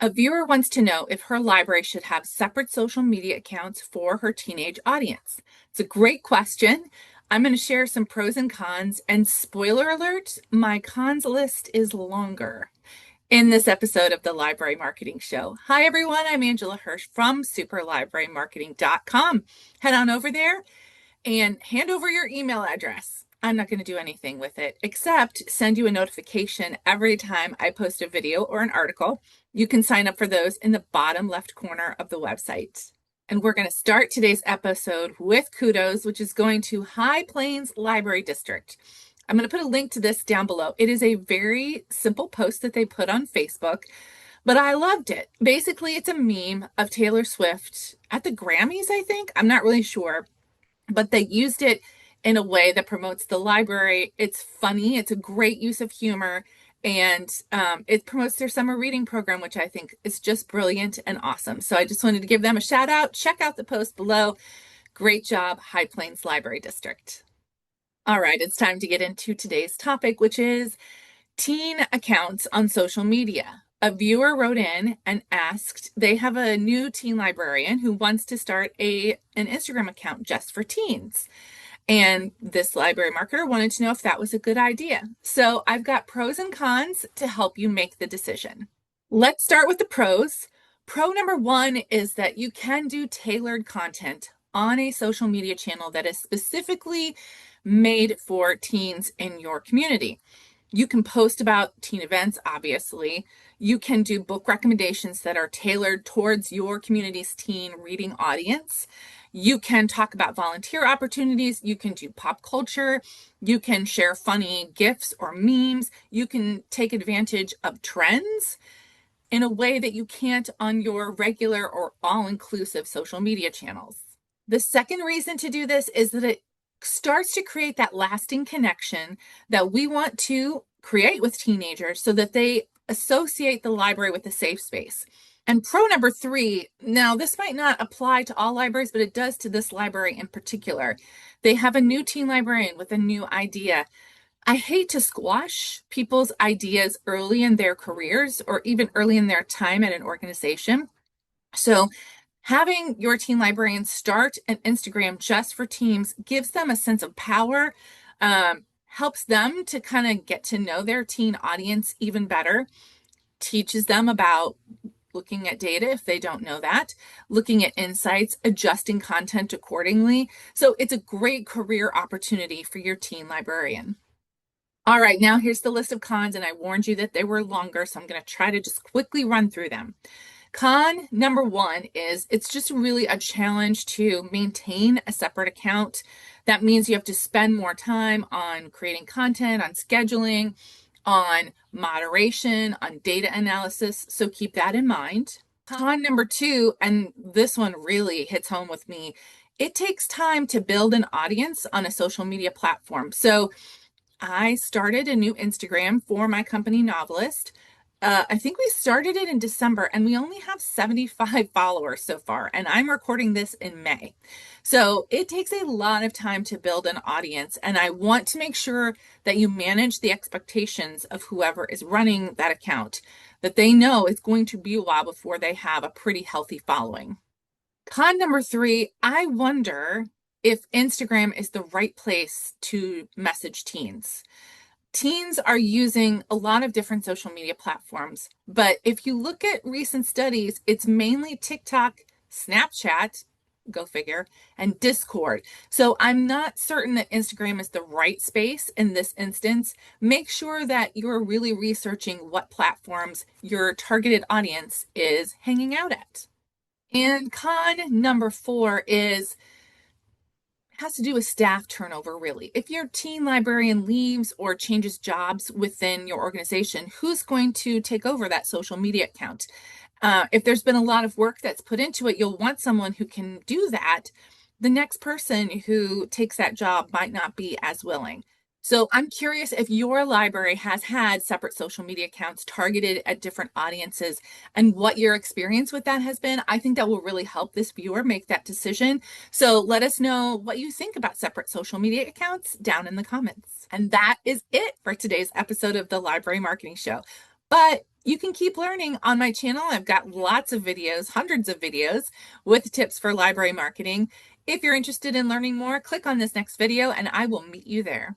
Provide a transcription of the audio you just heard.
A viewer wants to know if her library should have separate social media accounts for her teenage audience. It's a great question. I'm going to share some pros and cons, and spoiler alert, my cons list is longer in this episode of the Library Marketing Show. Hi, everyone. I'm Angela Hursh from superlibrarymarketing.com. Head on over there and hand over your email address. I'm not going to do anything with it except send you a notification every time I post a video or an article. You can sign up for those in the bottom left corner of the website. And we're going to start today's episode with kudos, which is going to High Plains Library District. I'm going to put a link to this down below. It is a very simple post that they put on Facebook, but I loved it. Basically, it's a meme of Taylor Swift at the Grammys, I think. I'm not really sure, but they used it in a way that promotes the library. It's funny. It's a great use of humor, and it promotes their summer reading program, which I think is just brilliant and awesome. So I just wanted to give them a shout out. Check out the post below. Great job, High Plains Library District. All right, it's time to get into today's topic, which is teen accounts on social media. A viewer wrote in and asked, they have a new teen librarian who wants to start an Instagram account just for teens. And this library marketer wanted to know if that was a good idea. So I've got pros and cons to help you make the decision. Let's start with the pros. Pro number one is that you can do tailored content on a social media channel that is specifically made for teens in your community. You can post about teen events, obviously. You can do book recommendations that are tailored towards your community's teen reading audience. You can talk about volunteer opportunities. You can do pop culture. You can share funny GIFs or memes. You can take advantage of trends in a way that you can't on your regular or all-inclusive social media channels. The second reason to do this is that it starts to create that lasting connection that we want to create with teenagers so that they associate the library with a safe space. And pro number three, now this might not apply to all libraries, but it does to this library in particular. They have a new teen librarian with a new idea. I hate to squash people's ideas early in their careers or even early in their time at an organization. So having your teen librarian start an Instagram just for teens gives them a sense of power, helps them to kind of get to know their teen audience even better, teaches them about looking at data if they don't know that, looking at insights, adjusting content accordingly. So it's a great career opportunity for your teen librarian. All right, now here's the list of cons, and I warned you that they were longer, so I'm going to try to just quickly run through them. Con number one is it's just really a challenge to maintain a separate account. That means you have to spend more time on creating content, on scheduling, on moderation, on data analysis. So keep that in mind. Con number two, and this one really hits home with me, it takes time to build an audience on a social media platform. So I started a new Instagram for my company Novelist. I think we started it in December and we only have 75 followers so far, and I'm recording this in May. So it takes a lot of time to build an audience, and I want to make sure that you manage the expectations of whoever is running that account, that they know it's going to be a while before they have a pretty healthy following. Con number three, I wonder if Instagram is the right place to message teens. Teens are using a lot of different social media platforms, but if you look at recent studies, it's mainly TikTok, Snapchat, go figure, and Discord. So I'm not certain that Instagram is the right space in this instance. Make sure that you're really researching what platforms your targeted audience is hanging out at. And con number four has to do with staff turnover, really. If your teen librarian leaves or changes jobs within your organization, who's going to take over that social media account? If there's been a lot of work that's put into it, you'll want someone who can do that. The next person who takes that job might not be as willing. So I'm curious if your library has had separate social media accounts targeted at different audiences and what your experience with that has been. I think that will really help this viewer make that decision. So let us know what you think about separate social media accounts down in the comments. And that is it for today's episode of the Library Marketing Show. But You can keep learning on my channel. I've got lots of videos, hundreds of videos with tips for library marketing. If you're interested in learning more, click on this next video and I will meet you there.